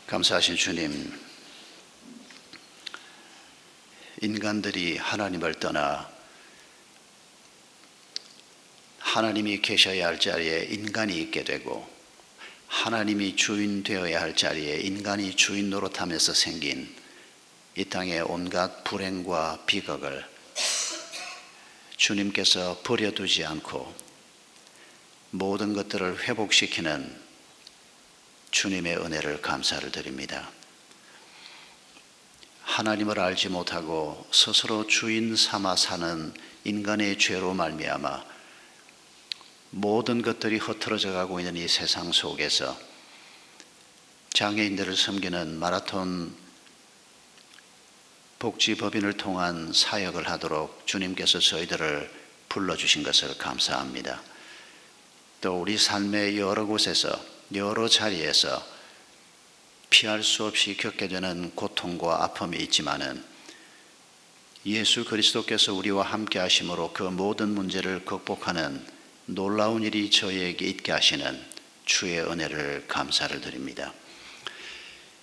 감사하신 주님, 인간들이 하나님을 떠나 하나님이 계셔야 할 자리에 인간이 있게 되고 하나님이 주인 되어야 할 자리에 인간이 주인 노릇하면서 생긴 이 땅의 온갖 불행과 비극을 주님께서 버려두지 않고 모든 것들을 회복시키는 주님의 은혜를 감사를 드립니다. 하나님을 알지 못하고 스스로 주인 삼아 사는 인간의 죄로 말미암아 모든 것들이 흐트러져 가고 있는 이 세상 속에서 장애인들을 섬기는 마라톤 복지법인을 통한 사역을 하도록 주님께서 저희들을 불러주신 것을 감사합니다. 또 우리 삶의 여러 곳에서 여러 자리에서 피할 수 없이 겪게 되는 고통과 아픔이 있지만은 예수 그리스도께서 우리와 함께 하심으로 그 모든 문제를 극복하는 놀라운 일이 저희에게 있게 하시는 주의 은혜를 감사를 드립니다.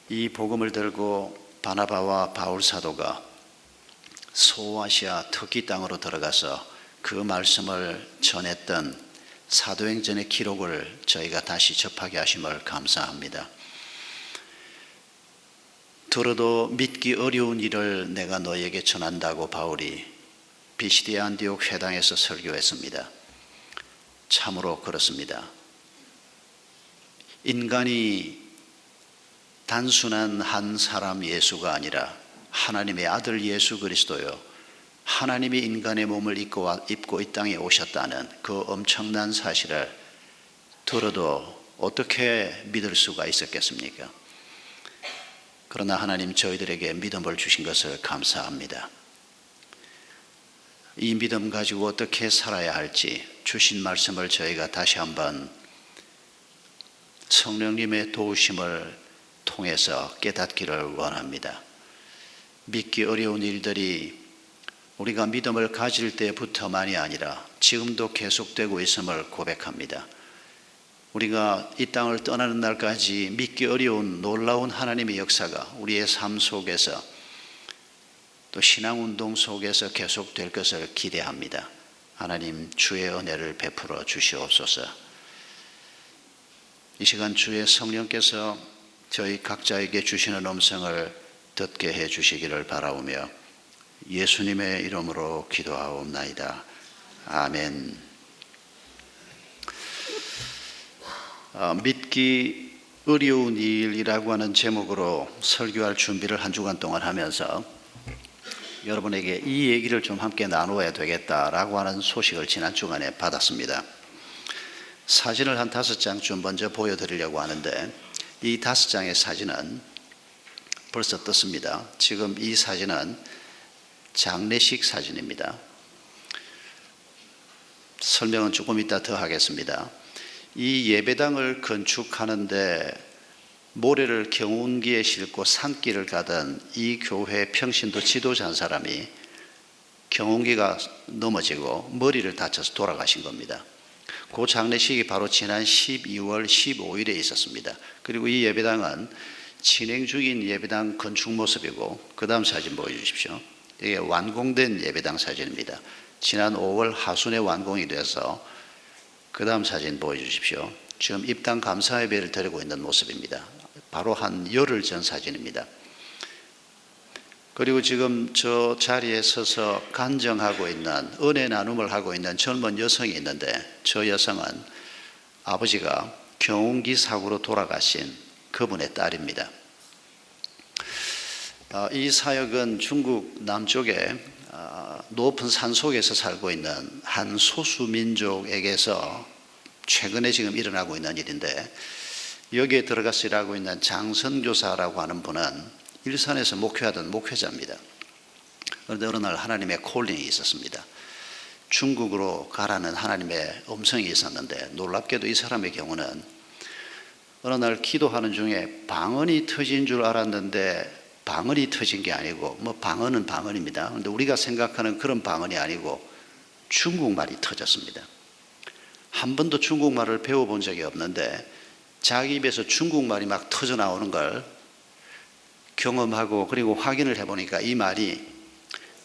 이 복음을 들고 바나바와 바울 사도가 소아시아 터키 땅으로 들어가서 그 말씀을 전했던 사도행전의 기록을 저희가 다시 접하게 하심을 감사합니다. 들어도 믿기 어려운 일을 내가 너에게 전한다고 바울이 비시디아 안디옥 회당에서 설교했습니다. 참으로 그렇습니다. 인간이 단순한 한 사람 예수가 아니라 하나님의 아들 예수 그리스도요, 하나님이 인간의 몸을 입고 이 땅에 오셨다는 그 엄청난 사실을 들어도 어떻게 믿을 수가 있었겠습니까? 그러나 하나님 저희들에게 믿음을 주신 것을 감사합니다. 이 믿음 가지고 어떻게 살아야 할지 주신 말씀을 저희가 다시 한번 성령님의 도우심을 통해서 깨닫기를 원합니다. 믿기 어려운 일들이 우리가 믿음을 가질 때부터만이 아니라 지금도 계속되고 있음을 고백합니다. 우리가 이 땅을 떠나는 날까지 믿기 어려운 놀라운 하나님의 역사가 우리의 삶 속에서 또 신앙운동 속에서 계속될 것을 기대합니다. 하나님 주의 은혜를 베풀어 주시옵소서. 이 시간 주의 성령께서 저희 각자에게 주시는 음성을 듣게 해 주시기를 바라오며 예수님의 이름으로 기도하옵나이다. 아멘. 믿기 어려운 일이라고 하는 제목으로 설교할 준비를 한 주간 동안 하면서 여러분에게 이 얘기를 좀 함께 나누어야 되겠다라고 하는 소식을 지난 주간에 받았습니다. 사진을 한 5장 좀 먼저 보여드리려고 하는데 이 5장의 사진은 벌써 떴습니다. 지금 이 사진은 장례식 사진입니다. 설명은 조금 이따 더 하겠습니다. 이 예배당을 건축하는데 모래를 경운기에 싣고 산길을 가던 이 교회 평신도 지도자 한 사람이 경운기가 넘어지고 머리를 다쳐서 돌아가신 겁니다. 그 장례식이 바로 지난 12월 15일에 있었습니다. 그리고 이 예배당은 진행 중인 예배당 건축 모습이고 그 다음 사진 보여주십시오. 이게 완공된 예배당 사진입니다. 지난 5월 하순에 완공이 돼서 그 다음 사진 보여주십시오. 지금 입당 감사 예배를 드리고 있는 모습입니다. 바로 한 열흘 전 사진입니다. 그리고 지금 저 자리에 서서 간증하고 있는, 은혜 나눔을 하고 있는 젊은 여성이 있는데 저 여성은 아버지가 경운기 사고로 돌아가신 그분의 딸입니다. 이 사역은 중국 남쪽에 높은 산 속에서 살고 있는 한 소수민족에게서 최근에 지금 일어나고 있는 일인데, 여기에 들어가서 일하고 있는 장선교사라고 하는 분은 일산에서 목회하던 목회자입니다. 그런데 어느 날 하나님의 콜링이 있었습니다. 중국으로 가라는 하나님의 음성이 있었는데, 놀랍게도 이 사람의 경우는 어느 날 기도하는 중에 방언이 터진 줄 알았는데 방언이 터진 게 아니고, 방언은 방언입니다. 그런데 우리가 생각하는 그런 방언이 아니고 중국말이 터졌습니다. 한 번도 중국말을 배워본 적이 없는데 자기 입에서 중국말이 막 터져 나오는 걸 경험하고 그리고 확인을 해보니까 이 말이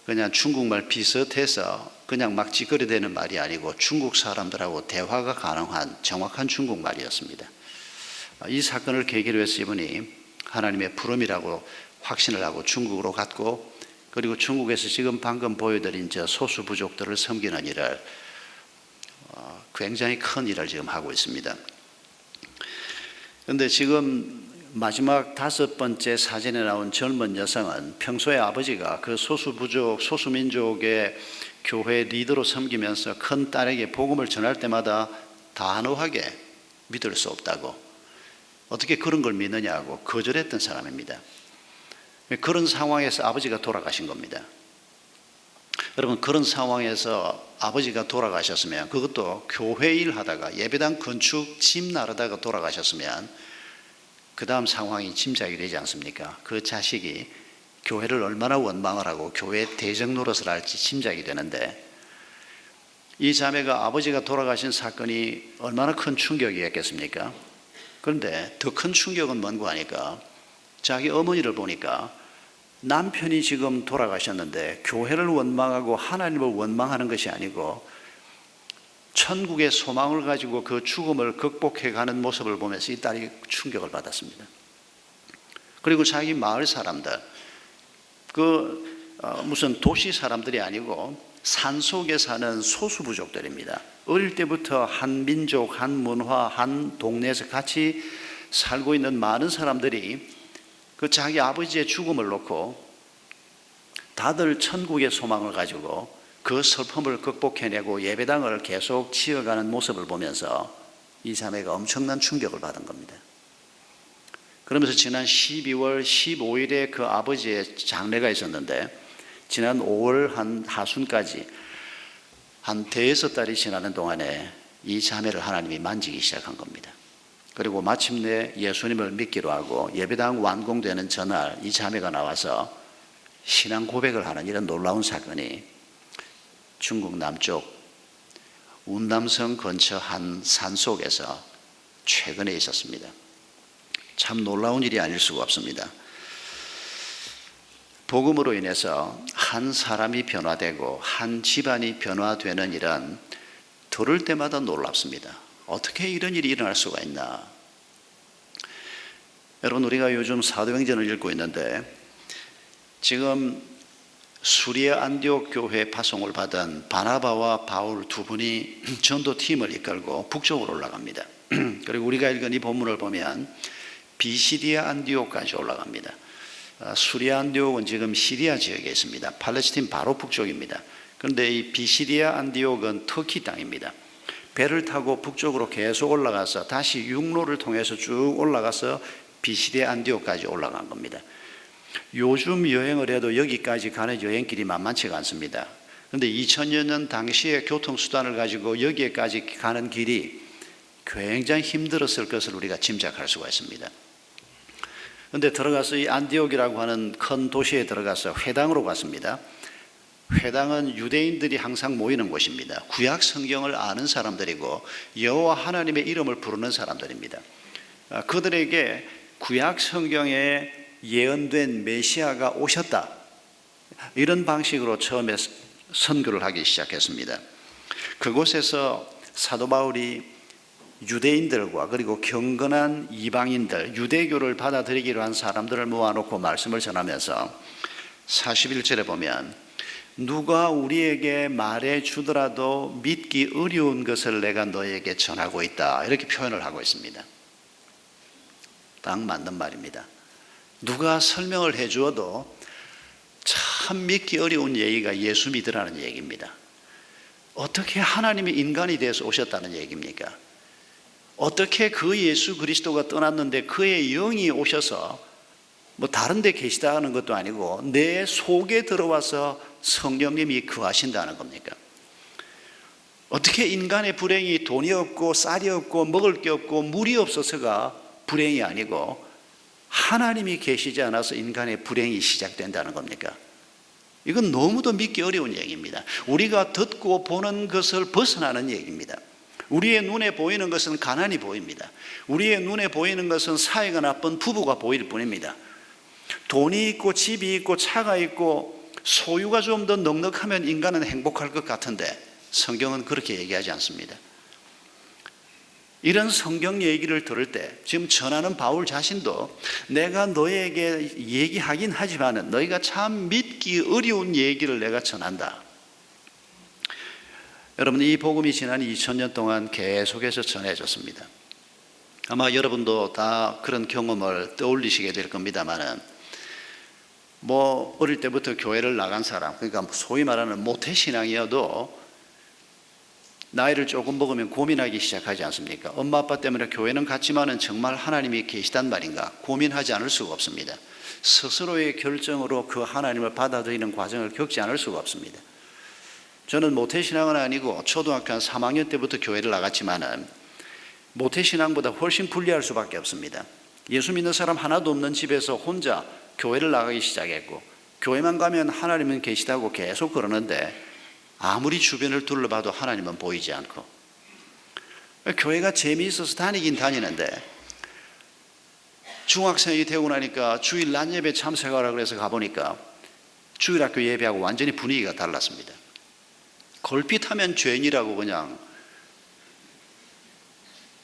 그냥 중국말 비슷해서 그냥 막 찌그러대는 말이 아니고 중국 사람들하고 대화가 가능한 정확한 중국말이었습니다. 이 사건을 계기로 해서 이분이 하나님의 부름이라고 확신을 하고 중국으로 갔고, 그리고 중국에서 지금 방금 보여드린 저 소수 부족들을 섬기는 일을 굉장히 큰 일을 지금 하고 있습니다. 그런데 지금 마지막 5번째 사진에 나온 젊은 여성은 평소에 아버지가 그 소수부족, 소수민족의 교회 리더로 섬기면서 큰 딸에게 복음을 전할 때마다 단호하게 믿을 수 없다고, 어떻게 그런 걸 믿느냐고 거절했던 사람입니다. 그런 상황에서 아버지가 돌아가신 겁니다. 여러분, 그런 상황에서 아버지가 돌아가셨으면, 그것도 교회 일 하다가 예배당 건축 집 나르다가 돌아가셨으면 그 다음 상황이 짐작이 되지 않습니까? 그 자식이 교회를 얼마나 원망을 하고 교회 대적 노릇을 할지 짐작이 되는데, 이 자매가 아버지가 돌아가신 사건이 얼마나 큰 충격이었겠습니까? 그런데 더 큰 충격은 뭔고 하니까 자기 어머니를 보니까 남편이 지금 돌아가셨는데 교회를 원망하고 하나님을 원망하는 것이 아니고 천국의 소망을 가지고 그 죽음을 극복해가는 모습을 보면서 이 딸이 충격을 받았습니다. 그리고 자기 마을 사람들, 무슨 도시 사람들이 아니고 산속에 사는 소수부족들입니다. 어릴 때부터 한 민족, 한 문화, 한 동네에서 같이 살고 있는 많은 사람들이 그 자기 아버지의 죽음을 놓고 다들 천국의 소망을 가지고 그 슬픔을 극복해내고 예배당을 계속 지어가는 모습을 보면서 이 자매가 엄청난 충격을 받은 겁니다. 그러면서 지난 12월 15일에 그 아버지의 장례가 있었는데, 지난 5월 한 하순까지 한 대여섯 달이 지나는 동안에 이 자매를 하나님이 만지기 시작한 겁니다. 그리고 마침내 예수님을 믿기로 하고 예배당 완공되는 전날 이 자매가 나와서 신앙 고백을 하는 이런 놀라운 사건이 중국 남쪽 운남성 근처 한 산속에서 최근에 있었습니다. 참 놀라운 일이 아닐 수가 없습니다. 복음으로 인해서 한 사람이 변화되고 한 집안이 변화되는 일은 들을 때마다 놀랍습니다. 어떻게 이런 일이 일어날 수가 있나? 여러분, 우리가 요즘 사도행전을 읽고 있는데 지금 수리아 안디옥 교회 파송을 받은 바나바와 바울 두 분이 전도팀을 이끌고 북쪽으로 올라갑니다. 그리고 우리가 읽은 이 본문을 보면 비시디아 안디옥까지 올라갑니다. 수리아 안디옥은 지금 시리아 지역에 있습니다. 팔레스틴 바로 북쪽입니다. 그런데 이 비시디아 안디옥은 터키 땅입니다. 배를 타고 북쪽으로 계속 올라가서 다시 육로를 통해서 쭉 올라가서 비시디아 안디옥까지 올라간 겁니다. 요즘 여행을 해도 여기까지 가는 여행길이 만만치가 않습니다. 그런데 2000여 년 당시의 교통수단을 가지고 여기까지 가는 길이 굉장히 힘들었을 것을 우리가 짐작할 수가 있습니다. 그런데 들어가서 이 안디옥이라고 하는 큰 도시에 들어가서 회당으로 갔습니다. 회당은 유대인들이 항상 모이는 곳입니다. 구약 성경을 아는 사람들이고 여호와 하나님의 이름을 부르는 사람들입니다. 그들에게 구약 성경에 예언된 메시아가 오셨다, 이런 방식으로 처음에 선교를 하기 시작했습니다. 그곳에서 사도 바울이 유대인들과 그리고 경건한 이방인들, 유대교를 받아들이기로 한 사람들을 모아놓고 말씀을 전하면서 41절에 보면 누가 우리에게 말해 주더라도 믿기 어려운 것을 내가 너에게 전하고 있다, 이렇게 표현을 하고 있습니다. 딱 맞는 말입니다. 누가 설명을 해 주어도 참 믿기 어려운 얘기가 예수 믿으라는 얘기입니다. 어떻게 하나님이 인간이 되어서 오셨다는 얘기입니까? 어떻게 그 예수 그리스도가 떠났는데 그의 영이 오셔서 뭐 다른 데 계시다는 것도 아니고 내 속에 들어와서 성령님이 거하신다는 겁니까? 어떻게 인간의 불행이 돈이 없고 쌀이 없고 먹을 게 없고 물이 없어서가 불행이 아니고 하나님이 계시지 않아서 인간의 불행이 시작된다는 겁니까? 이건 너무도 믿기 어려운 얘기입니다. 우리가 듣고 보는 것을 벗어나는 얘기입니다. 우리의 눈에 보이는 것은 가난이 보입니다. 우리의 눈에 보이는 것은 사이가 나쁜 부부가 보일 뿐입니다. 돈이 있고 집이 있고 차가 있고 소유가 좀 더 넉넉하면 인간은 행복할 것 같은데 성경은 그렇게 얘기하지 않습니다. 이런 성경 얘기를 들을 때 지금 전하는 바울 자신도 내가 너에게 얘기하긴 하지만 너희가 참 믿기 어려운 얘기를 내가 전한다. 여러분, 이 복음이 지난 2000년 동안 계속해서 전해졌습니다. 아마 여러분도 다 그런 경험을 떠올리시게 될 겁니다만, 어릴 때부터 교회를 나간 사람, 그러니까 소위 말하는 모태신앙이어도 나이를 조금 먹으면 고민하기 시작하지 않습니까? 엄마 아빠 때문에 교회는 갔지만은 정말 하나님이 계시단 말인가 고민하지 않을 수가 없습니다. 스스로의 결정으로 그 하나님을 받아들이는 과정을 겪지 않을 수가 없습니다. 저는 모태신앙은 아니고 초등학교 한 3학년 때부터 교회를 나갔지만은 모태신앙보다 훨씬 불리할 수밖에 없습니다. 예수 믿는 사람 하나도 없는 집에서 혼자 교회를 나가기 시작했고, 교회만 가면 하나님은 계시다고 계속 그러는데 아무리 주변을 둘러봐도 하나님은 보이지 않고, 교회가 재미있어서 다니긴 다니는데 중학생이 되고 나니까 주일 낮 예배 참석하라 그래서 가보니까 주일학교 예배하고 완전히 분위기가 달랐습니다. 걸핏하면 죄인이라고 그냥,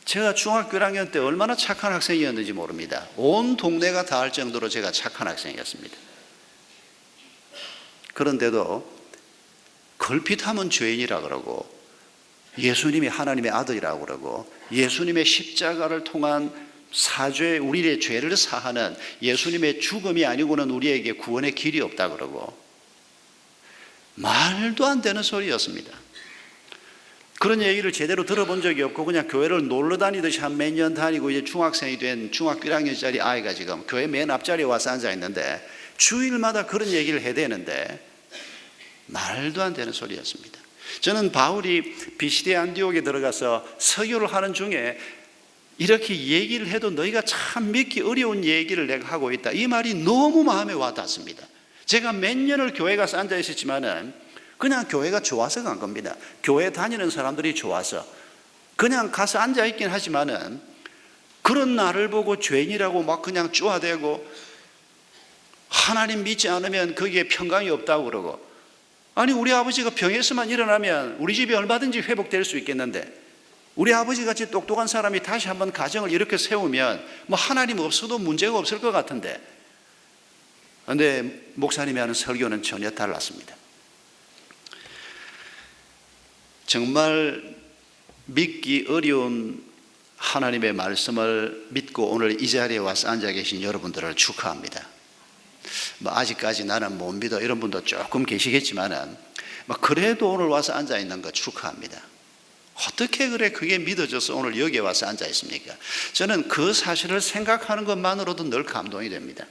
제가 중학교 1학년 때 얼마나 착한 학생이었는지 모릅니다. 온 동네가 다 할 정도로 제가 착한 학생이었습니다. 그런데도 걸핏하면 죄인이라 그러고, 예수님이 하나님의 아들이라고 그러고, 예수님의 십자가를 통한 사죄, 우리의 죄를 사하는 예수님의 죽음이 아니고는 우리에게 구원의 길이 없다 그러고, 말도 안 되는 소리였습니다. 그런 얘기를 제대로 들어본 적이 없고 그냥 교회를 놀러 다니듯이 한 몇 년 다니고 이제 중학생이 된 중학교 1학년짜리 아이가 지금 교회 맨 앞자리에 와서 앉아 있는데 주일마다 그런 얘기를 해야 되는데 말도 안 되는 소리였습니다. 저는 바울이 비시대 안디옥에 들어가서 설교를 하는 중에 이렇게 얘기를 해도 너희가 참 믿기 어려운 얘기를 내가 하고 있다, 이 말이 너무 마음에 와닿습니다. 제가 몇 년을 교회 가서 앉아 있었지만은 그냥 교회가 좋아서 간 겁니다. 교회 다니는 사람들이 좋아서 그냥 가서 앉아 있긴 하지만은 그런 나를 보고 죄인이라고 막 그냥 쪼아대고 하나님 믿지 않으면 거기에 평강이 없다고 그러고, 아니 우리 아버지가 병에서만 일어나면 우리 집이 얼마든지 회복될 수 있겠는데 우리 아버지같이 똑똑한 사람이 다시 한번 가정을 이렇게 세우면 하나님 없어도 문제가 없을 것 같은데, 그런데 목사님이 하는 설교는 전혀 달랐습니다. 정말 믿기 어려운 하나님의 말씀을 믿고 오늘 이 자리에 와서 앉아 계신 여러분들을 축하합니다. 아직까지 나는 못 믿어 이런 분도 조금 계시겠지만은 그래도 오늘 와서 앉아 있는 거 축하합니다. 어떻게 그게 믿어져서 오늘 여기에 와서 앉아 있습니까? 저는 그 사실을 생각하는 것만으로도 늘 감동이 됩니다.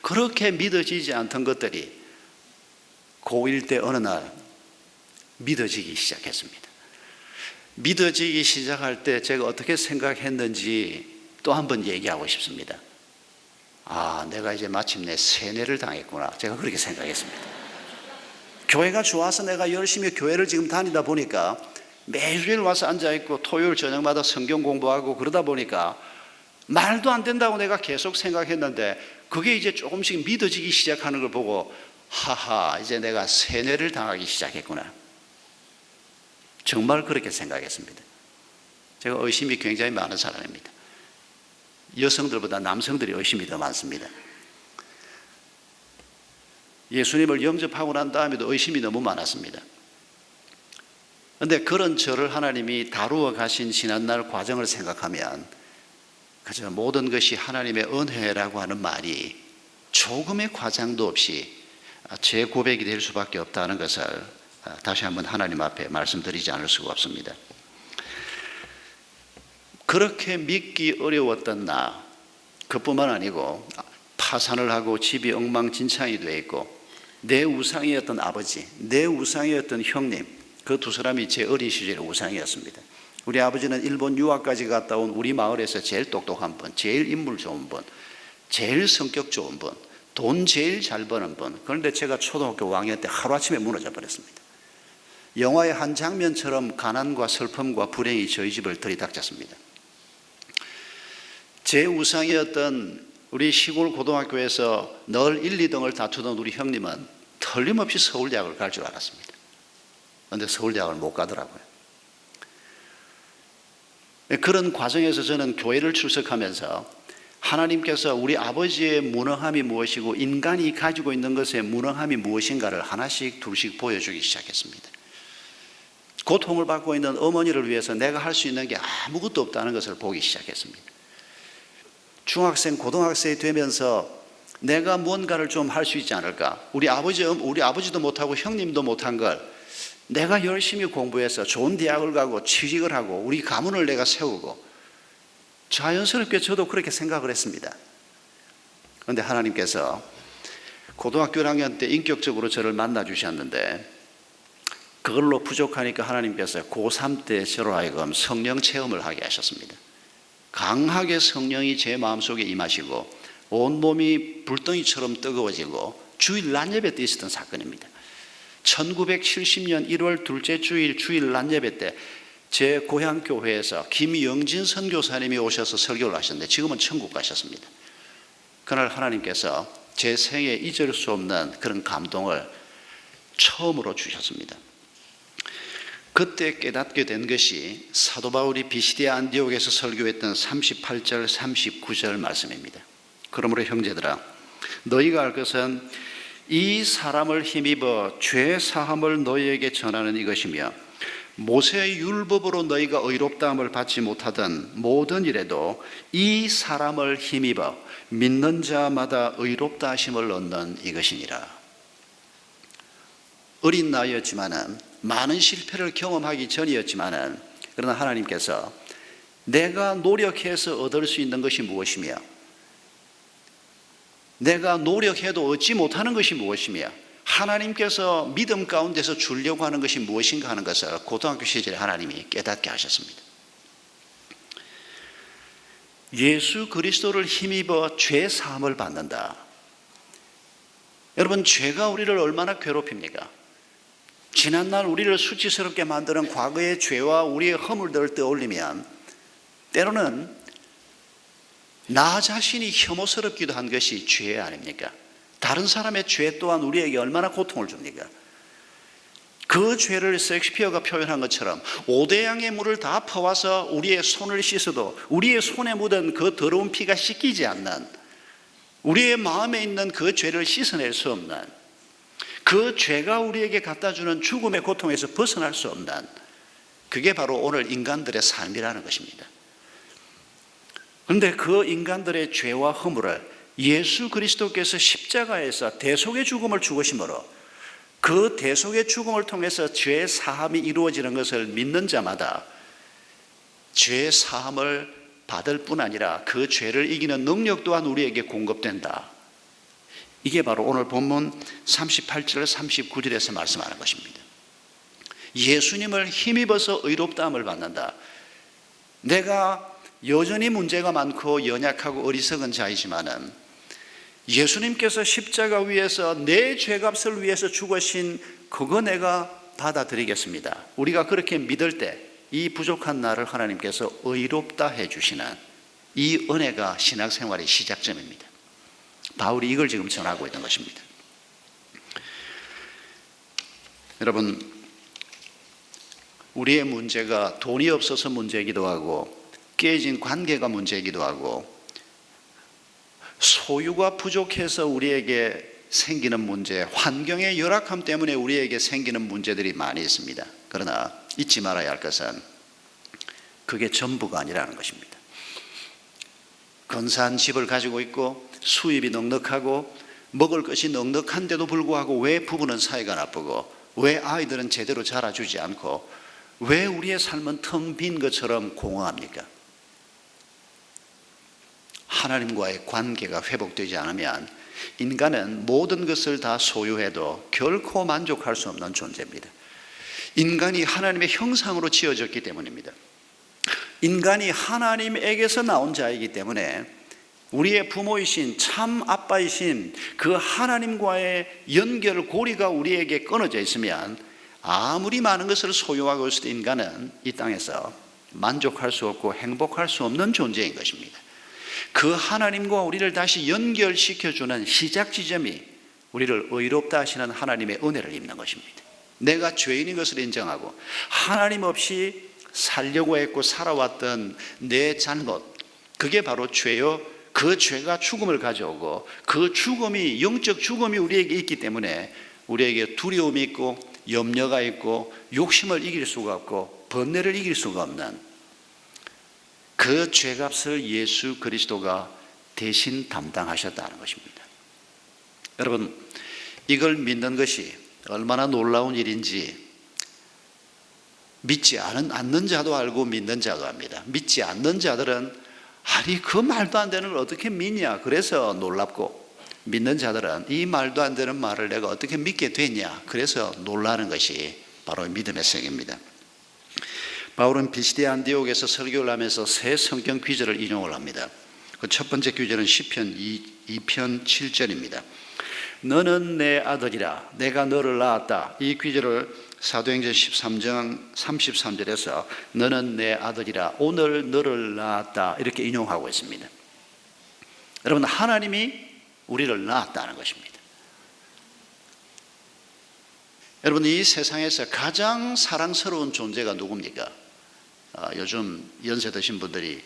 그렇게 믿어지지 않던 것들이 고1 때 어느 날 믿어지기 시작했습니다. 믿어지기 시작할 때 제가 어떻게 생각했는지 또 한번 얘기하고 싶습니다. 내가 이제 마침내 세뇌를 당했구나, 제가 그렇게 생각했습니다. 교회가 좋아서 내가 열심히 교회를 지금 다니다 보니까 매주일 와서 앉아있고 토요일 저녁마다 성경 공부하고 그러다 보니까 말도 안 된다고 내가 계속 생각했는데 그게 이제 조금씩 믿어지기 시작하는 걸 보고 이제 내가 세뇌를 당하기 시작했구나, 정말 그렇게 생각했습니다. 제가 의심이 굉장히 많은 사람입니다. 여성들보다 남성들이 의심이 더 많습니다. 예수님을 영접하고 난 다음에도 의심이 너무 많았습니다. 그런데 그런 저를 하나님이 다루어 가신 지난날 과정을 생각하면 그저 모든 것이 하나님의 은혜라고 하는 말이 조금의 과장도 없이 제 고백이 될 수밖에 없다는 것을 다시 한번 하나님 앞에 말씀드리지 않을 수가 없습니다. 그렇게 믿기 어려웠던 나, 그뿐만 아니고 파산을 하고 집이 엉망진창이 되어 있고 내 우상이었던 아버지, 내 우상이었던 형님, 그 두 사람이 제 어린 시절의 우상이었습니다. 우리 아버지는 일본 유학까지 갔다 온 우리 마을에서 제일 똑똑한 분, 제일 인물 좋은 분, 제일 성격 좋은 분, 돈 제일 잘 버는 분. 그런데 제가 초등학교 5학년 때 하루아침에 무너져 버렸습니다. 영화의 한 장면처럼 가난과 슬픔과 불행이 저희 집을 들이닥쳤습니다. 제 우상이었던 우리 시골 고등학교에서 늘 1, 2등을 다투던 우리 형님은 틀림없이 서울대학을 갈 줄 알았습니다. 그런데 서울대학을 못 가더라고요. 그런 과정에서 저는 교회를 출석하면서 하나님께서 우리 아버지의 무능함이 무엇이고 인간이 가지고 있는 것의 무능함이 무엇인가를 하나씩 둘씩 보여주기 시작했습니다. 고통을 받고 있는 어머니를 위해서 내가 할 수 있는 게 아무것도 없다는 것을 보기 시작했습니다. 중학생, 고등학생이 되면서 내가 무언가를 좀 할 수 있지 않을까? 우리 아버지도 못하고 형님도 못한 걸 내가 열심히 공부해서 좋은 대학을 가고 취직을 하고 우리 가문을 내가 세우고, 자연스럽게 저도 그렇게 생각을 했습니다. 그런데 하나님께서 고등학교 1학년 때 인격적으로 저를 만나 주셨는데, 그걸로 부족하니까 하나님께서 고3 때 저로 하여금 성령 체험을 하게 하셨습니다. 강하게 성령이 제 마음속에 임하시고 온몸이 불덩이처럼 뜨거워지고 주일 낮예배 때 있었던 사건입니다. 1970년 1월 둘째 주일 낮예배 때 제 고향 교회에서 김영진 선교사님이 오셔서 설교를 하셨는데 지금은 천국 가셨습니다. 그날 하나님께서 제 생에 잊을 수 없는 그런 감동을 처음으로 주셨습니다. 그때 깨닫게 된 것이 사도 바울이 비시디아 안디옥에서 설교했던 38절 39절 말씀입니다. 그러므로 형제들아, 너희가 알 것은 이 사람을 힘입어 죄 사함을 너희에게 전하는 이것이며, 모세의 율법으로 너희가 의롭다함을 받지 못하던 모든 일에도 이 사람을 힘입어 믿는 자마다 의롭다 하심을 얻는 이것이니라. 어린 나이였지만은, 많은 실패를 경험하기 전이었지만은, 그러나 하나님께서 내가 노력해서 얻을 수 있는 것이 무엇이며, 내가 노력해도 얻지 못하는 것이 무엇이며, 하나님께서 믿음 가운데서 주려고 하는 것이 무엇인가 하는 것을 고등학교 시절에 하나님이 깨닫게 하셨습니다. 예수 그리스도를 힘입어 죄 사함을 받는다. 여러분, 죄가 우리를 얼마나 괴롭힙니까? 지난날 우리를 수치스럽게 만드는 과거의 죄와 우리의 허물들을 떠올리면 때로는 나 자신이 혐오스럽기도 한 것이 죄 아닙니까? 다른 사람의 죄 또한 우리에게 얼마나 고통을 줍니까? 그 죄를 셰익스피어가 표현한 것처럼 오대양의 물을 다 퍼와서 우리의 손을 씻어도 우리의 손에 묻은 그 더러운 피가 씻기지 않는, 우리의 마음에 있는 그 죄를 씻어낼 수 없는, 그 죄가 우리에게 갖다주는 죽음의 고통에서 벗어날 수 없는, 그게 바로 오늘 인간들의 삶이라는 것입니다. 그런데 그 인간들의 죄와 허물을 예수 그리스도께서 십자가에서 대속의 죽음을 죽으심으로 그 대속의 죽음을 통해서 죄 사함이 이루어지는 것을 믿는 자마다 죄 사함을 받을 뿐 아니라 그 죄를 이기는 능력 또한 우리에게 공급된다. 이게 바로 오늘 본문 38절 39절에서 말씀하는 것입니다. 예수님을 힘입어서 의롭다함을 받는다. 내가 여전히 문제가 많고 연약하고 어리석은 자이지만은 예수님께서 십자가 위에서 내 죄값을 위해서 죽으신 그거 내가 받아들이겠습니다. 우리가 그렇게 믿을 때 이 부족한 나를 하나님께서 의롭다 해주시는 이 은혜가 신앙생활의 시작점입니다. 바울이 이걸 지금 전하고 있는 것입니다. 여러분, 우리의 문제가 돈이 없어서 문제이기도 하고 깨진 관계가 문제이기도 하고 소유가 부족해서 우리에게 생기는 문제, 환경의 열악함 때문에 우리에게 생기는 문제들이 많이 있습니다. 그러나 잊지 말아야 할 것은 그게 전부가 아니라는 것입니다. 근사한 집을 가지고 있고 수입이 넉넉하고 먹을 것이 넉넉한데도 불구하고 왜 부부는 사이가 나쁘고 왜 아이들은 제대로 자라주지 않고 왜 우리의 삶은 텅 빈 것처럼 공허합니까? 하나님과의 관계가 회복되지 않으면 인간은 모든 것을 다 소유해도 결코 만족할 수 없는 존재입니다. 인간이 하나님의 형상으로 지어졌기 때문입니다. 인간이 하나님에게서 나온 자이기 때문에 우리의 부모이신 참 아빠이신 그 하나님과의 연결 고리가 우리에게 끊어져 있으면 아무리 많은 것을 소유하고 있어도 인간은 이 땅에서 만족할 수 없고 행복할 수 없는 존재인 것입니다. 그 하나님과 우리를 다시 연결시켜주는 시작 지점이 우리를 의롭다 하시는 하나님의 은혜를 입는 것입니다. 내가 죄인인 것을 인정하고 하나님 없이 살려고 했고 살아왔던 내 잘못, 그게 바로 죄요. 그 죄가 죽음을 가져오고 그 죽음이, 영적 죽음이 우리에게 있기 때문에 우리에게 두려움이 있고 염려가 있고 욕심을 이길 수가 없고 번뇌를 이길 수가 없는 그 죄값을 예수 그리스도가 대신 담당하셨다는 것입니다. 여러분, 이걸 믿는 것이 얼마나 놀라운 일인지 믿지 않는 자도 알고 믿는 자도 압니다. 믿지 않는 자들은 아니 그 말도 안 되는 걸 어떻게 믿냐 그래서 놀랍고, 믿는 자들은 이 말도 안 되는 말을 내가 어떻게 믿게 됐냐 그래서 놀라는 것이 바로 믿음의 성입니다. 바울은 비시디 안디옥에서 설교를 하면서 새 성경 귀절을 인용을 합니다. 그 첫 번째 귀절은 시편 2편 7절입니다. 너는 내 아들이라 내가 너를 낳았다. 이 귀절을 사도행전 13장 33절에서 너는 내 아들이라 오늘 너를 낳았다 이렇게 인용하고 있습니다. 여러분, 하나님이 우리를 낳았다는 것입니다. 여러분, 이 세상에서 가장 사랑스러운 존재가 누굽니까? 요즘 연세 드신 분들이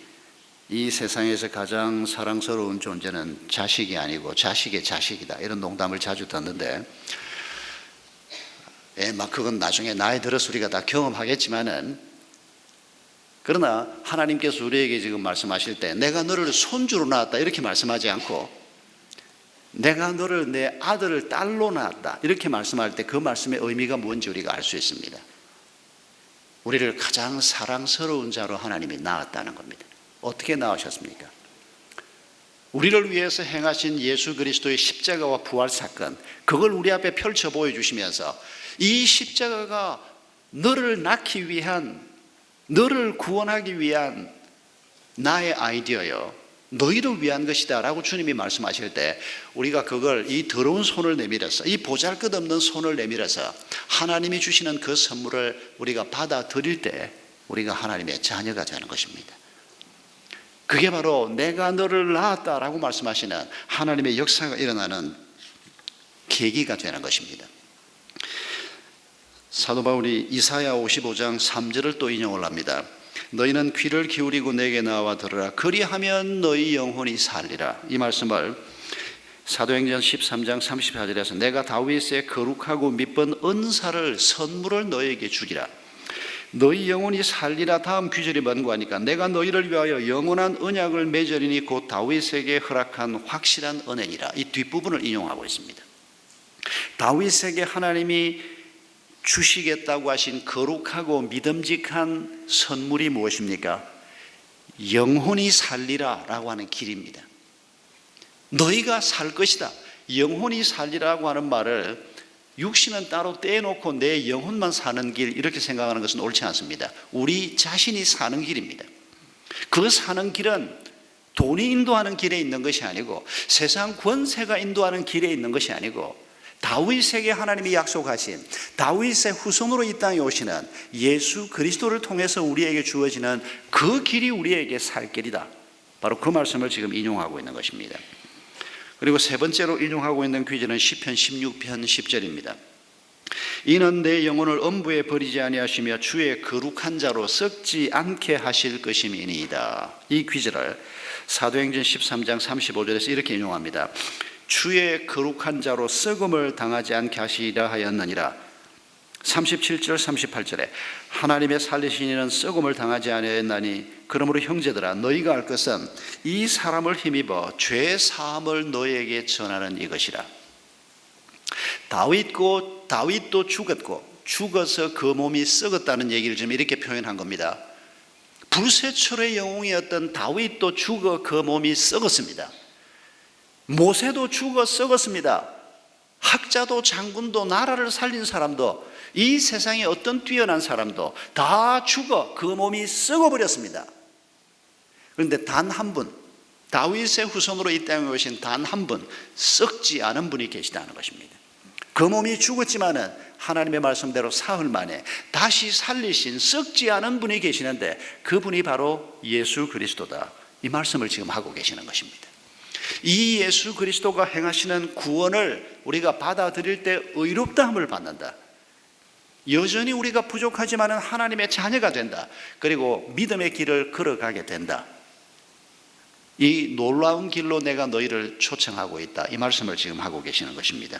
이 세상에서 가장 사랑스러운 존재는 자식이 아니고 자식의 자식이다 이런 농담을 자주 듣는데, 그건 나중에 나이 들어서 우리가 다 경험하겠지만은, 그러나 하나님께서 우리에게 지금 말씀하실 때 내가 너를 손주로 낳았다 이렇게 말씀하지 않고 내가 너를 내 아들을 딸로 낳았다 이렇게 말씀할 때 그 말씀의 의미가 뭔지 우리가 알 수 있습니다. 우리를 가장 사랑스러운 자로 하나님이 낳았다는 겁니다. 어떻게 낳으셨습니까? 우리를 위해서 행하신 예수 그리스도의 십자가와 부활 사건, 그걸 우리 앞에 펼쳐 보여주시면서 이 십자가가 너를 낳기 위한, 너를 구원하기 위한 나의 아이디어요, 너희를 위한 것이다 라고 주님이 말씀하실 때 우리가 그걸 이 더러운 손을 내밀어서, 이 보잘것없는 손을 내밀어서 하나님이 주시는 그 선물을 우리가 받아들일 때 우리가 하나님의 자녀가 되는 것입니다. 그게 바로 내가 너를 낳았다 라고 말씀하시는 하나님의 역사가 일어나는 계기가 되는 것입니다. 사도 바울이 이사야 55장 3절을 또 인용을 합니다. 너희는 귀를 기울이고 내게 나와 들으라. 그리하면 너희 영혼이 살리라. 이 말씀을 사도행전 13장 34절에서 내가 다윗의 거룩하고 밉은 은사를, 선물을 너에게 주리라. 너희 영혼이 살리라. 다음 귀절이 뭔고 하니까 내가 너희를 위하여 영원한 언약을 맺으리니 곧 다윗에게 허락한 확실한 은혜니라. 이 뒷부분을 인용하고 있습니다. 다윗에게 하나님이 주시겠다고 하신 거룩하고 믿음직한 선물이 무엇입니까? 영혼이 살리라 라고 하는 길입니다. 너희가 살 것이다. 영혼이 살리라고 하는 말을 육신은 따로 떼놓고 내 영혼만 사는 길 이렇게 생각하는 것은 옳지 않습니다. 우리 자신이 사는 길입니다. 그 사는 길은 돈이 인도하는 길에 있는 것이 아니고 세상 권세가 인도하는 길에 있는 것이 아니고 다윗에게 하나님이 약속하신 다윗의 후손으로 이 땅에 오시는 예수 그리스도를 통해서 우리에게 주어지는 그 길이 우리에게 살 길이다. 바로 그 말씀을 지금 인용하고 있는 것입니다. 그리고 세 번째로 인용하고 있는 귀절은 시편 16편 10절입니다. 이는 내 영혼을 엄부에 버리지 아니하시며 주의 거룩한 자로 썩지 않게 하실 것임이니이다. 이 귀절을 사도행전 13장 35절에서 이렇게 인용합니다. 주의 거룩한 자로 썩음을 당하지 않게 하시리라 하였느니라. 37절 38절에 하나님의 살리신 이는 썩음을 당하지 아니하였나니 그러므로 형제들아 너희가 알 것은 이 사람을 힘입어 죄 사함을 너희에게 전하는 이것이라. 다윗도 죽었고 죽어서 그 몸이 썩었다는 얘기를 좀 이렇게 표현한 겁니다. 불세출의 영웅이었던 다윗도 죽어 그 몸이 썩었습니다. 모세도 죽어 썩었습니다. 학자도 장군도 나라를 살린 사람도 이 세상에 어떤 뛰어난 사람도 다 죽어 그 몸이 썩어버렸습니다. 그런데 단 한 분, 다윗의 후손으로 이 땅에 오신 단 한 분, 썩지 않은 분이 계시다는 것입니다. 그 몸이 죽었지만은 하나님의 말씀대로 사흘 만에 다시 살리신 썩지 않은 분이 계시는데 그분이 바로 예수 그리스도다. 이 말씀을 지금 하고 계시는 것입니다. 이 예수 그리스도가 행하시는 구원을 우리가 받아들일 때 의롭다함을 받는다. 여전히 우리가 부족하지만 하나님의 자녀가 된다. 그리고 믿음의 길을 걸어가게 된다. 이 놀라운 길로 내가 너희를 초청하고 있다. 이 말씀을 지금 하고 계시는 것입니다.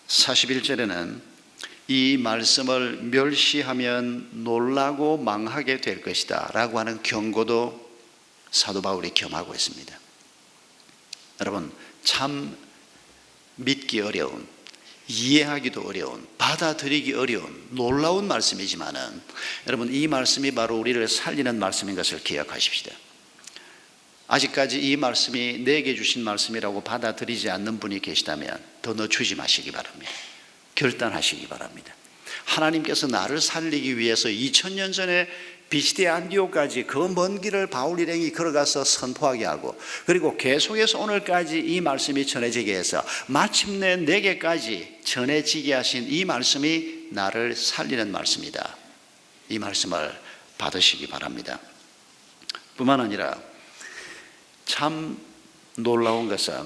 41절에는 이 말씀을 멸시하면 놀라고 망하게 될 것이다 라고 하는 경고도 사도 바울이 겸하고 있습니다. 여러분, 참 믿기 어려운, 이해하기도 어려운, 받아들이기 어려운 놀라운 말씀이지만은 여러분, 이 말씀이 바로 우리를 살리는 말씀인 것을 기억하십시다. 아직까지 이 말씀이 내게 주신 말씀이라고 받아들이지 않는 분이 계시다면 더 늦추지 마시기 바랍니다. 결단하시기 바랍니다. 하나님께서 나를 살리기 위해서 2000년 전에 비시대 안디옥까지 그 먼 길을 바울 일행이 걸어가서 선포하게 하고, 그리고 계속해서 오늘까지 이 말씀이 전해지게 해서 마침내 내게까지 전해지게 하신 이 말씀이 나를 살리는 말씀이다. 이 말씀을 받으시기 바랍니다. 뿐만 아니라 참 놀라운 것은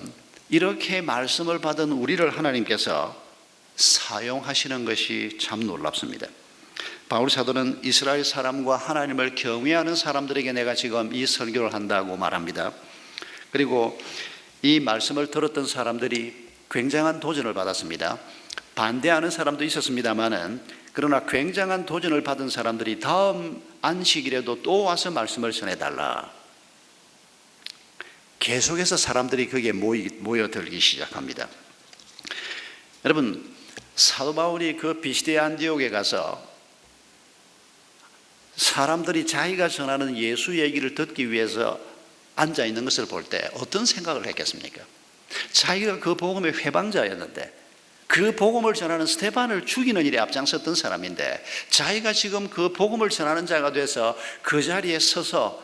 이렇게 말씀을 받은 우리를 하나님께서 사용하시는 것이 참 놀랍습니다. 바울 사도는 이스라엘 사람과 하나님을 경외하는 사람들에게 내가 지금 이 설교를 한다고 말합니다. 그리고 이 말씀을 들었던 사람들이 굉장한 도전을 받았습니다. 반대하는 사람도 있었습니다만은, 그러나 굉장한 도전을 받은 사람들이 다음 안식일에도 또 와서 말씀을 전해달라. 계속해서 사람들이 거기에 모여들기 시작합니다. 여러분, 사도 바울이 그 비시대 안디옥에 가서 사람들이 자기가 전하는 예수 얘기를 듣기 위해서 앉아 있는 것을 볼 때 어떤 생각을 했겠습니까? 자기가 그 복음의 회방자였는데, 그 복음을 전하는 스데반을 죽이는 일에 앞장섰던 사람인데, 자기가 지금 그 복음을 전하는 자가 돼서 그 자리에 서서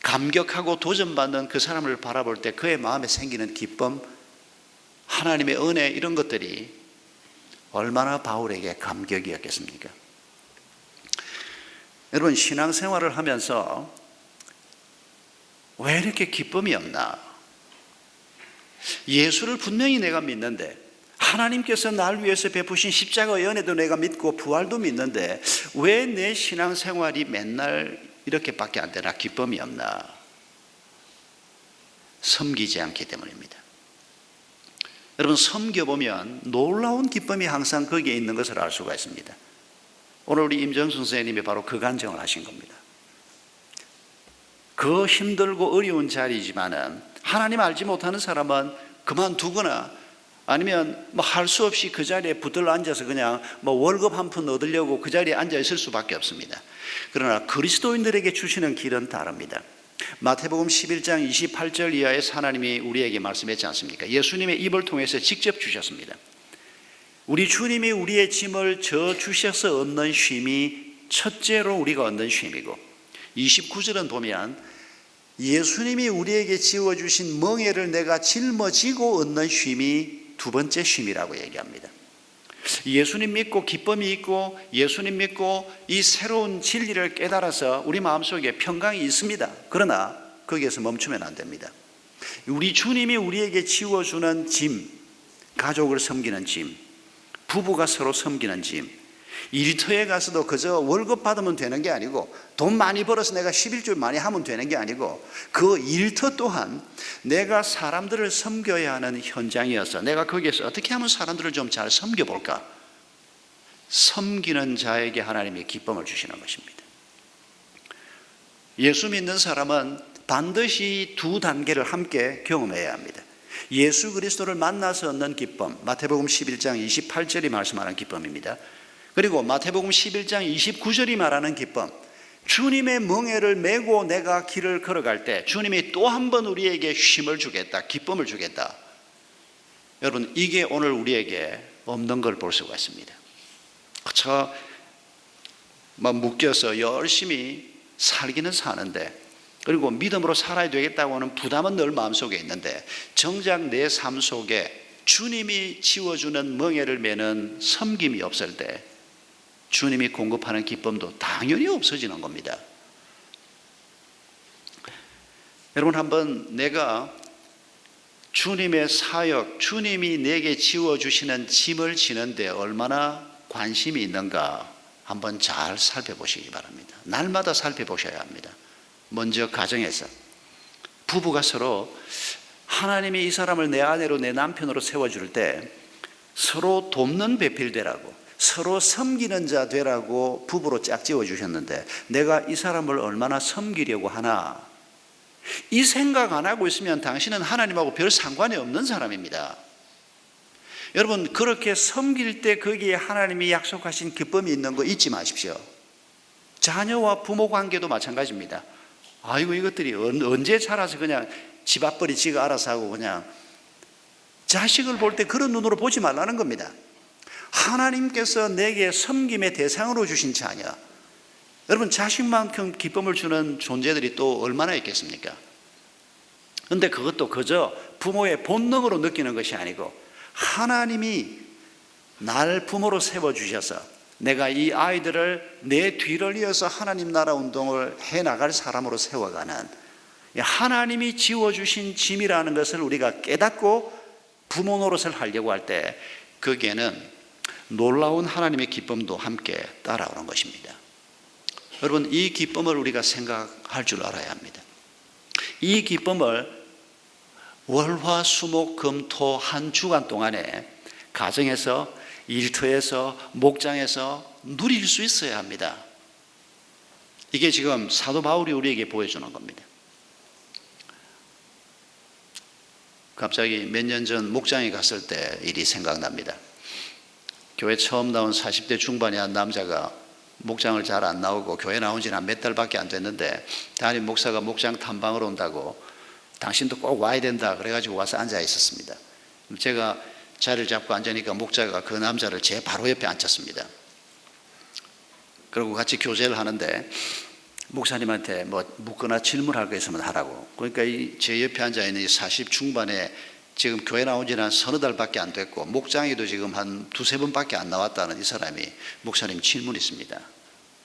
감격하고 도전받는 그 사람을 바라볼 때 그의 마음에 생기는 기쁨, 하나님의 은혜, 이런 것들이 얼마나 바울에게 감격이었겠습니까? 여러분, 신앙생활을 하면서 왜 이렇게 기쁨이 없나? 예수를 분명히 내가 믿는데, 하나님께서 날 위해서 베푸신 십자가의 은혜도 내가 믿고 부활도 믿는데 왜 내 신앙생활이 맨날 이렇게밖에 안 되나? 기쁨이 없나? 섬기지 않기 때문입니다. 여러분, 섬겨보면 놀라운 기쁨이 항상 거기에 있는 것을 알 수가 있습니다. 오늘 우리 임정순 선생님이 바로 그 간증을 하신 겁니다. 그 힘들고 어려운 자리지만은 하나님 알지 못하는 사람은 그만두거나 아니면 할 수 없이 그 자리에 붙들러 앉아서 그냥 월급 한 푼 얻으려고 그 자리에 앉아 있을 수밖에 없습니다. 그러나 그리스도인들에게 주시는 길은 다릅니다. 마태복음 11장 28절 이하에서 하나님이 우리에게 말씀했지 않습니까? 예수님의 입을 통해서 직접 주셨습니다. 우리 주님이 우리의 짐을 져 주셔서 얻는 쉼이 첫째로 우리가 얻는 쉼이고, 29절은 보면 예수님이 우리에게 지워주신 멍에를 내가 짊어지고 얻는 쉼이 두 번째 쉼이라고 얘기합니다. 예수님 믿고 기쁨이 있고, 예수님 믿고 이 새로운 진리를 깨달아서 우리 마음속에 평강이 있습니다. 그러나 거기에서 멈추면 안 됩니다. 우리 주님이 우리에게 지워주는 짐, 가족을 섬기는 짐, 부부가 서로 섬기는 짐, 일터에 가서도 그저 월급 받으면 되는 게 아니고, 돈 많이 벌어서 내가 11조 많이 하면 되는 게 아니고, 그 일터 또한 내가 사람들을 섬겨야 하는 현장이어서 내가 거기에서 어떻게 하면 사람들을 좀 잘 섬겨볼까? 섬기는 자에게 하나님이 기쁨을 주시는 것입니다. 예수 믿는 사람은 반드시 두 단계를 함께 경험해야 합니다. 예수 그리스도를 만나서 얻는 기쁨, 마태복음 11장 28절이 말씀하는 기쁨입니다. 그리고 마태복음 11장 29절이 말하는 기쁨, 주님의 멍에를 메고 내가 길을 걸어갈 때 주님이 또 한 번 우리에게 쉼을 주겠다, 기쁨을 주겠다. 여러분, 이게 오늘 우리에게 없는 걸 볼 수가 있습니다. 그저 묶여서 열심히 살기는 사는데, 그리고 믿음으로 살아야 되겠다고 하는 부담은 늘 마음속에 있는데, 정작 내 삶 속에 주님이 지워주는 멍에를 메는 섬김이 없을 때 주님이 공급하는 기쁨도 당연히 없어지는 겁니다. 여러분, 한번 내가 주님의 사역, 주님이 내게 지워주시는 짐을 지는데 얼마나 관심이 있는가 한번 잘 살펴보시기 바랍니다. 날마다 살펴보셔야 합니다. 먼저 가정에서 부부가 서로 하나님이 이 사람을 내 아내로 내 남편으로 세워줄 때 서로 돕는 배필 되라고, 서로 섬기는 자 되라고 부부로 짝지어 주셨는데 내가 이 사람을 얼마나 섬기려고 하나, 이 생각 안 하고 있으면 당신은 하나님하고 별 상관이 없는 사람입니다. 여러분, 그렇게 섬길 때 거기에 하나님이 약속하신 기쁨이 있는 거 잊지 마십시오. 자녀와 부모 관계도 마찬가지입니다. 아이고, 이것들이 언제 자라서 그냥 집 앞벌이 지가 알아서 하고, 그냥 자식을 볼 때 그런 눈으로 보지 말라는 겁니다. 하나님께서 내게 섬김의 대상으로 주신 자녀, 여러분, 자식만큼 기쁨을 주는 존재들이 또 얼마나 있겠습니까? 그런데 그것도 그저 부모의 본능으로 느끼는 것이 아니고 하나님이 날 부모로 세워주셔서 내가 이 아이들을 내 뒤를 이어서 하나님 나라 운동을 해나갈 사람으로 세워가는, 하나님이 지워주신 짐이라는 것을 우리가 깨닫고 부모 노릇을 하려고 할 때 거기에는 놀라운 하나님의 기쁨도 함께 따라오는 것입니다. 여러분, 이 기쁨을 우리가 생각할 줄 알아야 합니다. 이 기쁨을 월, 화, 수, 목, 금, 토 한 주간 동안에 가정에서, 일터에서, 목장에서 누릴 수 있어야 합니다. 이게 지금 사도 바울이 우리에게 보여주는 겁니다. 갑자기 몇 년 전 목장에 갔을 때 일이 생각납니다. 교회 처음 나온 40대 중반의 한 남자가 목장을 잘 안 나오고 교회 나온 지는 한 몇 달밖에 안 됐는데 담임 목사가 목장 탐방을 온다고 당신도 꼭 와야 된다 그래가지고 와서 앉아 있었습니다. 제가 자리를 잡고 앉으니까 목자가 그 남자를 제 바로 옆에 앉혔습니다. 그리고 같이 교제를 하는데 목사님한테 뭐 묻거나 질문할 거 있으면 하라고. 그러니까 제 옆에 앉아있는 이 40 중반에 지금 교회 나온 지는 한 서너 달밖에 안 됐고 목장에도 지금 한 두세 번밖에 안 나왔다는 이 사람이, 목사님 질문 있습니다.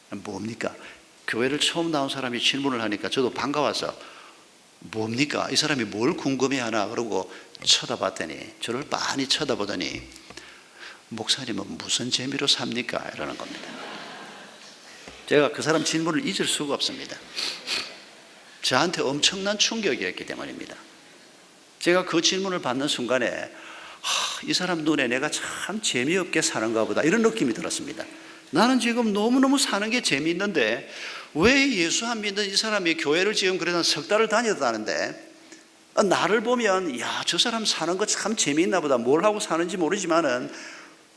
뭡니까? 교회를 처음 나온 사람이 질문을 하니까 저도 반가워서 뭡니까? 이 사람이 뭘 궁금해하나 그러고 쳐다봤더니, 저를 빤히 쳐다보더니 목사님은 무슨 재미로 삽니까? 이러는 겁니다. 제가 그 사람 질문을 잊을 수가 없습니다. 저한테 엄청난 충격이었기 때문입니다. 제가 그 질문을 받는 순간에 이 사람 눈에 내가 참 재미없게 사는가 보다 이런 느낌이 들었습니다. 나는 지금 너무너무 사는 게 재미있는데 왜 예수 안 믿는 이 사람이 교회를 지금 그래도 석 달을 다녔다는데 나를 보면 저 사람 사는 거 참 재미있나 보다, 뭘 하고 사는지 모르지만은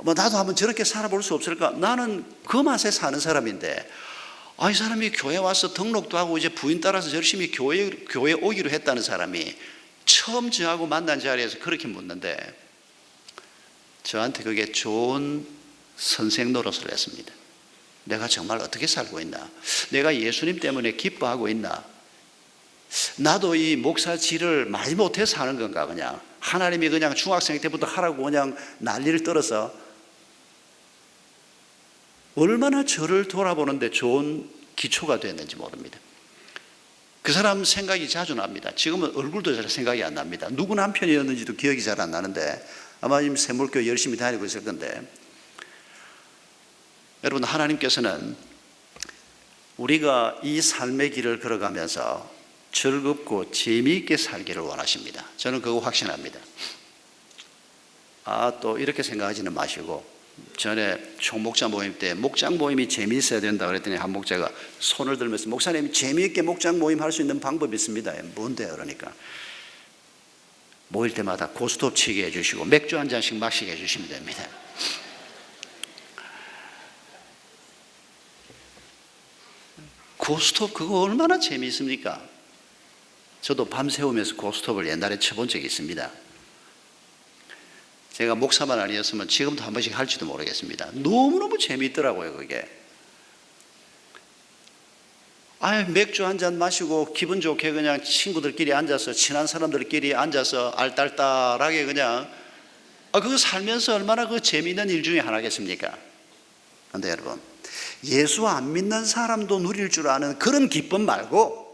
나도 한번 저렇게 살아볼 수 없을까? 나는 그 맛에 사는 사람인데 이 사람이 교회 와서 등록도 하고 이제 부인 따라서 열심히 교회에 오기로 했다는 사람이 처음 저하고 만난 자리에서 그렇게 묻는데 저한테 그게 좋은 선생 노릇을 했습니다. 내가 정말 어떻게 살고 있나? 내가 예수님 때문에 기뻐하고 있나? 나도 이 목사질을 많이 못해서 하는 건가? 그냥 하나님이 그냥 중학생 때부터 하라고 그냥 난리를 떨어서 얼마나 저를 돌아보는데 좋은 기초가 됐는지 모릅니다. 그 사람 생각이 자주 납니다. 지금은 얼굴도 잘 생각이 안 납니다. 누구 남편이었는지도 기억이 잘 안 나는데 아마 지금 샘물교회 열심히 다니고 있을 건데, 여러분, 하나님께서는 우리가 이 삶의 길을 걸어가면서 즐겁고 재미있게 살기를 원하십니다. 저는 그거 확신합니다. 또 이렇게 생각하지는 마시고, 전에 총목자 모임 때 목장 모임이 재미있어야 된다 그랬더니 한 목자가 손을 들면서 목사님 재미있게 목장 모임 할 수 있는 방법이 있습니다. 뭔데요? 그러니까 모일 때마다 고스톱 치게 해주시고 맥주 한 잔씩 마시게 해주시면 됩니다. 고스톱 그거 얼마나 재미있습니까? 저도 밤새우면서 고스톱을 옛날에 쳐본 적이 있습니다. 제가 목사만 아니었으면 지금도 한 번씩 할지도 모르겠습니다. 너무너무 재미있더라고요, 그게. 맥주 한 잔 마시고 기분 좋게 그냥 친구들끼리 앉아서, 친한 사람들끼리 앉아서 알딸딸하게 그냥, 그거 살면서 얼마나 그 재미있는 일 중에 하나겠습니까? 그런데 여러분, 예수 안 믿는 사람도 누릴 줄 아는 그런 기쁨 말고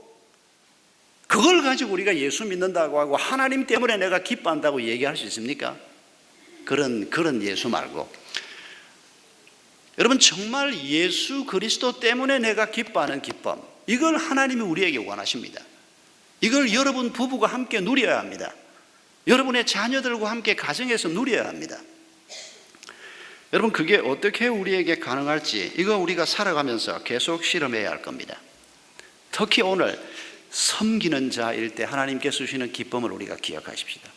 그걸 가지고 우리가 예수 믿는다고 하고 하나님 때문에 내가 기뻐한다고 얘기할 수 있습니까? 그런 예수 말고, 여러분 정말 예수 그리스도 때문에 내가 기뻐하는 기쁨, 이걸 하나님이 우리에게 원하십니다. 이걸 여러분 부부가 함께 누려야 합니다. 여러분의 자녀들과 함께 가정에서 누려야 합니다. 여러분 그게 어떻게 우리에게 가능할지 이거 우리가 살아가면서 계속 실험해야 할 겁니다. 특히 오늘 섬기는 자일 때 하나님께서 주시는 기쁨을 우리가 기억하십시다.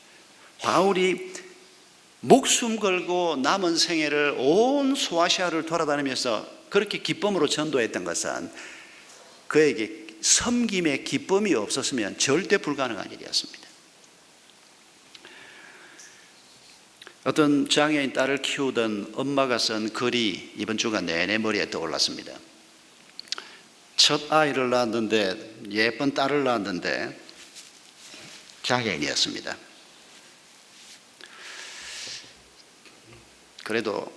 바울이 목숨 걸고 남은 생애를 온 소아시아를 돌아다니면서 그렇게 기쁨으로 전도했던 것은 그에게 섬김의 기쁨이 없었으면 절대 불가능한 일이었습니다. 어떤 장애인 딸을 키우던 엄마가 쓴 글이 이번 주간 내내 머리에 떠올랐습니다. 첫 아이를 낳았는데, 예쁜 딸을 낳았는데 장애인이었습니다. 그래도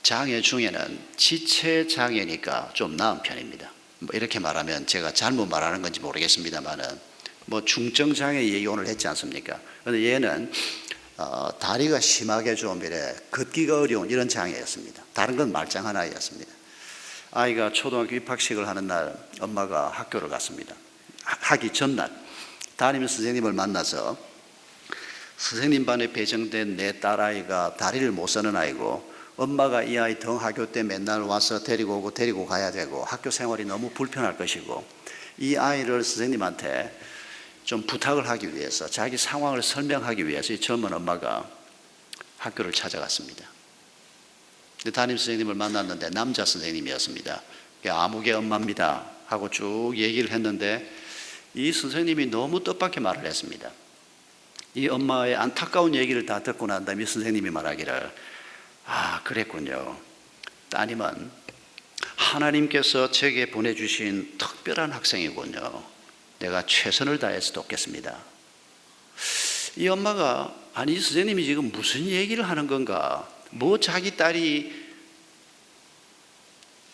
장애 중에는 지체 장애니까 좀 나은 편입니다. 뭐 이렇게 말하면 제가 잘못 말하는 건지 모르겠습니다만은 뭐 중증 장애 얘기 오늘 했지 않습니까? 그런데 얘는 다리가 심하게 좀 이래 걷기가 어려운 이런 장애였습니다. 다른 건 말짱한 아이였습니다. 아이가 초등학교 입학식을 하는 날 엄마가 학교를 갔습니다. 하기 전날 담임 선생님을 만나서 선생님 반에 배정된 내 딸아이가 다리를 못 서는 아이고 엄마가 이 아이 등하교 때 맨날 와서 데리고 오고 데리고 가야 되고 학교 생활이 너무 불편할 것이고 이 아이를 선생님한테 좀 부탁을 하기 위해서 자기 상황을 설명하기 위해서 이 젊은 엄마가 학교를 찾아갔습니다. 담임 선생님을 만났는데 남자 선생님이었습니다. 아무개 엄마입니다 하고 쭉 얘기를 했는데 이 선생님이 너무 뜻밖의 말을 했습니다. 이 엄마의 안타까운 얘기를 다 듣고 난 다음에 선생님이 말하기를, 아 그랬군요. 따님은 하나님께서 제게 보내주신 특별한 학생이군요. 내가 최선을 다해서 돕겠습니다. 이 엄마가 아니 선생님이 지금 무슨 얘기를 하는 건가, 뭐 자기 딸이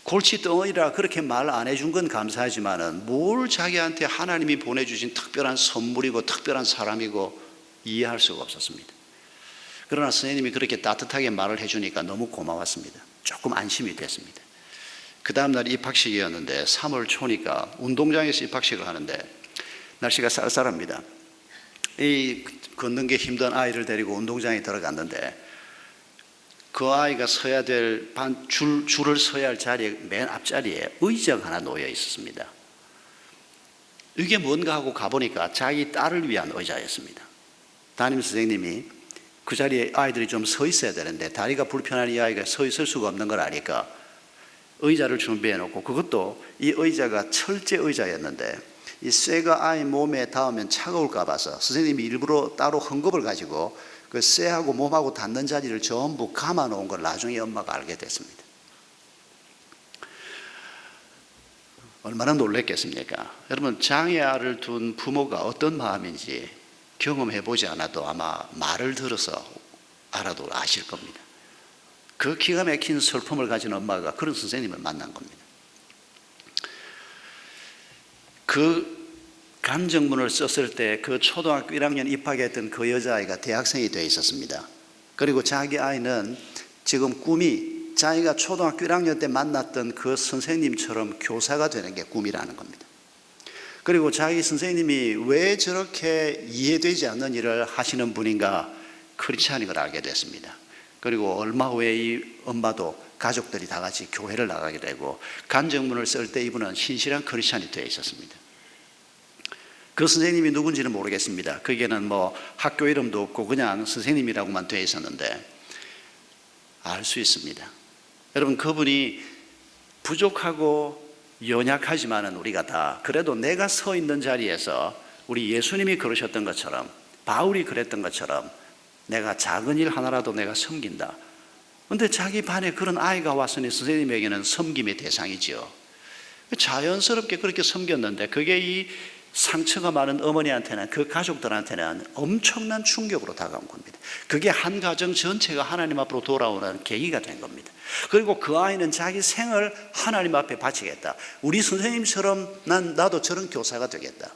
골칫덩어리라 그렇게 말 안 해준 건 감사하지만은 뭘 자기한테 하나님이 보내주신 특별한 선물이고 특별한 사람이고 이해할 수가 없었습니다. 그러나 선생님이 그렇게 따뜻하게 말을 해주니까 너무 고마웠습니다. 조금 안심이 됐습니다. 그 다음날 입학식이었는데 3월 초니까 운동장에서 입학식을 하는데 날씨가 쌀쌀합니다. 이 걷는 게 힘든 아이를 데리고 운동장에 들어갔는데 그 아이가 서야 될 줄을 서야 할 자리에 맨 앞자리에 의자가 하나 놓여 있었습니다. 이게 뭔가 하고 가보니까 자기 딸을 위한 의자였습니다. 담임 선생님이 그 자리에 아이들이 좀 서 있어야 되는데 다리가 불편한 이 아이가 서 있을 수가 없는 걸 아니까 의자를 준비해 놓고, 그것도 이 의자가 철제 의자였는데 이 쇠가 아이 몸에 닿으면 차가울까 봐서 선생님이 일부러 따로 헝겊을 가지고 그 쇠하고 몸하고 닿는 자리를 전부 감아 놓은 걸 나중에 엄마가 알게 됐습니다. 얼마나 놀랬겠습니까? 여러분 장애아를 둔 부모가 어떤 마음인지 경험해 보지 않아도 아마 말을 들어서 알아도 아실 겁니다. 그 기가 막힌 슬픔을 가진 엄마가 그런 선생님을 만난 겁니다. 그 간증문을 썼을 때 그 초등학교 1학년 입학했던 그 여자아이가 대학생이 되어 있었습니다. 그리고 자기 아이는 지금 꿈이 자기가 초등학교 1학년 때 만났던 그 선생님처럼 교사가 되는 게 꿈이라는 겁니다. 그리고 자기 선생님이 왜 저렇게 이해되지 않는 일을 하시는 분인가 크리스찬인 걸 알게 됐습니다. 그리고 얼마 후에 이 엄마도 가족들이 다 같이 교회를 나가게 되고 간증문을 쓸 때 이분은 신실한 크리스찬이 되어 있었습니다. 그 선생님이 누군지는 모르겠습니다. 거기에는 뭐 학교 이름도 없고 그냥 선생님이라고만 되어 있었는데 알 수 있습니다. 여러분 그분이 부족하고 연약하지만은 우리가 다 그래도 내가 서 있는 자리에서 우리 예수님이 그러셨던 것처럼 바울이 그랬던 것처럼 내가 작은 일 하나라도 내가 섬긴다. 그런데 자기 반에 그런 아이가 왔으니 선생님에게는 섬김의 대상이지요. 자연스럽게 그렇게 섬겼는데 그게 이 상처가 많은 어머니한테는 그 가족들한테는 엄청난 충격으로 다가온 겁니다. 그게 한 가정 전체가 하나님 앞으로 돌아오는 계기가 된 겁니다. 그리고 그 아이는 자기 생을 하나님 앞에 바치겠다. 우리 선생님처럼 나도 저런 교사가 되겠다.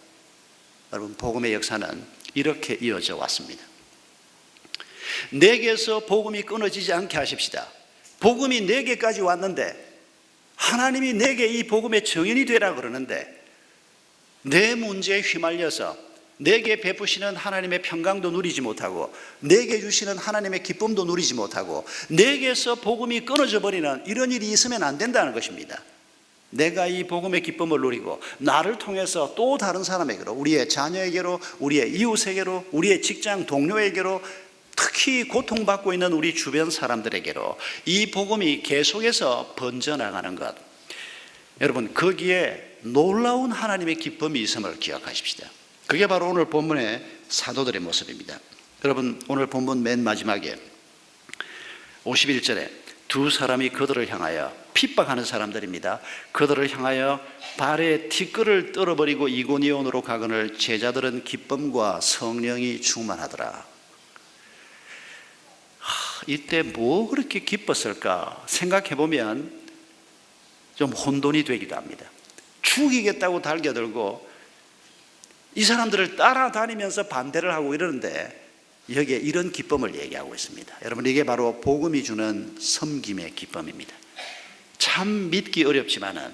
여러분, 복음의 역사는 이렇게 이어져 왔습니다. 내게서 복음이 끊어지지 않게 하십시다. 복음이 내게까지 왔는데, 하나님이 내게 이 복음의 증인이 되라 그러는데, 내 문제에 휘말려서 내게 베푸시는 하나님의 평강도 누리지 못하고, 내게 주시는 하나님의 기쁨도 누리지 못하고, 내게서 복음이 끊어져 버리는 이런 일이 있으면 안 된다는 것입니다. 내가 이 복음의 기쁨을 누리고 나를 통해서 또 다른 사람에게로, 우리의 자녀에게로, 우리의 이웃에게로, 우리의 직장 동료에게로, 특히 고통받고 있는 우리 주변 사람들에게로 이 복음이 계속해서 번져나가는 것, 여러분, 거기에 놀라운 하나님의 기쁨이 있음을 기억하십시다. 그게 바로 오늘 본문의 사도들의 모습입니다. 여러분, 오늘 본문 맨 마지막에 51절에 두 사람이 그들을 향하여, 핍박하는 사람들입니다, 그들을 향하여 발에 티끌을 떨어버리고 이고니온으로 가거늘 제자들은 기쁨과 성령이 충만하더라. 이때 뭐 그렇게 기뻤을까 생각해보면 좀 혼돈이 되기도 합니다. 죽이겠다고 달겨들고 이 사람들을 따라다니면서 반대를 하고 이러는데, 여기에 이런 기쁨을 얘기하고 있습니다. 여러분, 이게 바로 복음이 주는 섬김의 기쁨입니다. 참 믿기 어렵지만은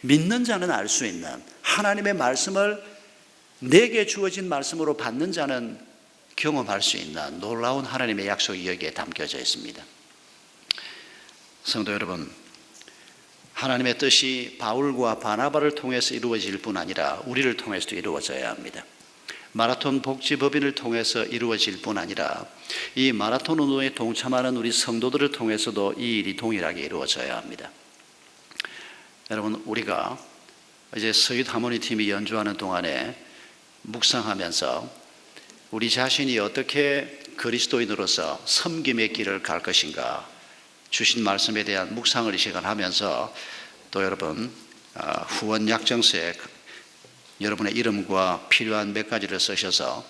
믿는 자는 알 수 있는 하나님의 말씀을 내게 주어진 말씀으로 받는 자는 경험할 수 있는 놀라운 하나님의 약속이 여기에 담겨져 있습니다. 성도 여러분, 하나님의 뜻이 바울과 바나바를 통해서 이루어질 뿐 아니라 우리를 통해서도 이루어져야 합니다. 마라톤 복지법인을 통해서 이루어질 뿐 아니라 이 마라톤 운동에 동참하는 우리 성도들을 통해서도 이 일이 동일하게 이루어져야 합니다. 여러분, 우리가 이제 서윗 하모니 팀이 연주하는 동안에 묵상하면서 우리 자신이 어떻게 그리스도인으로서 섬김의 길을 갈 것인가 주신 말씀에 대한 묵상을 이 시간 하면서, 또 여러분 후원 약정서에 여러분의 이름과 필요한 몇 가지를 쓰셔서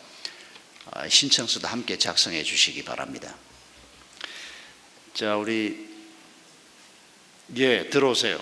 신청서도 함께 작성해 주시기 바랍니다. 자, 우리 들어오세요.